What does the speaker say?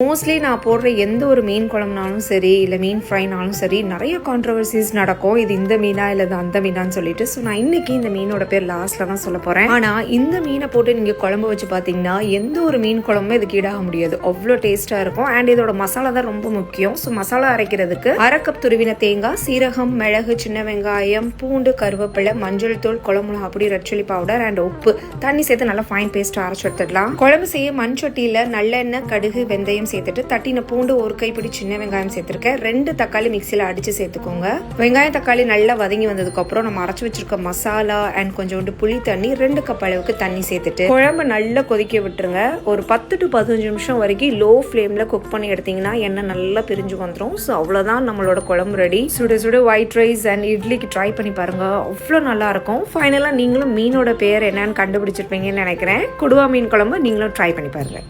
Mostly நான் போடுற எந்த ஒரு மீன் குழம்புனாலும் சரி இல்லை மீன் ஃப்ரைனாலும் சரி நிறைய கான்ட்ரவர்சிஸ் நடக்கும். இது இந்த மீனா இல்லை அந்த மீனான்னு சொல்லிட்டு. ஸோ நான் இன்னைக்கு இந்த மீனோட பேர் லாஸ்ட்ல தான் சொல்ல போறேன். ஆனால் இந்த மீனை போட்டு நீங்க குழம்பு வச்சு பார்த்தீங்கன்னா எந்த ஒரு மீன் குழம்புமே இதுக்கு ஈடாக முடியாது. அவ்வளோ டேஸ்டா இருக்கும். அண்ட் இதோட மசாலா தான் ரொம்ப முக்கியம். ஸோ மசாலா அரைக்கிறதுக்கு 1/2 கப் துருவின தேங்காய், சீரகம், மிளகு, சின்ன வெங்காயம், பூண்டு, கருவேப்பிலை, மஞ்சள் தூள், குழம்புல அப்படி ரெட் சில்லி பவுடர் அண்ட் உப்பு தண்ணி சேர்த்து நல்லா ஃபைன் பேஸ்ட் அரைச்சு எடுத்துடலாம். குழம்பு செய்ய மண் சட்டியில நல்லெண்ணெய், கடுகு, வெந்தயம் சேர்த்துட்டு தட்டின பூண்டு, ஒரு கைப்பிடி சின்ன வெங்காயம் சேர்த்திருக்கேன். 2 தக்காளி மிக்சியில அடிச்சு சேர்த்துக்கோங்க. வெங்காயம் தக்காளி நல்லா வதங்கி வந்ததுக்கு அப்புறம் நம்ம அரைச்சு வச்சிருக்க மசாலா அண்ட் கொஞ்சோண்டு புளி தண்ணி 2 கப் அளவுக்கு தண்ணி சேர்த்துட்டு குழம்பு நல்லா கொதிக்க விட்டுருங்க. ஒரு 10 to 15 நிமிஷம் வரைக்கும் லோ ஃபிளேம்ல குக் பண்ணி எடுத்தீங்கன்னா எண்ணெய் நல்லா பிரிஞ்சு வந்துடும். ஸோ அவ்வளவுதான் நம்மளோட குழம்பு ரெடி. சுட சுட ஒயிட் ரைஸ் அண்ட் இட்லிக்கு ட்ரை பண்ணி பாருங்க. அவ்வளோ நல்லா இருக்கும். ஃபைனலா நீங்களும் மீனோட பேர் என்னன்னு கண்டுபிடிச்சிருப்பீங்கன்னு நினைக்கிறேன். கொடுவா மீன் குழம்பு நீங்களும் ட்ரை பண்ணி பாருங்க.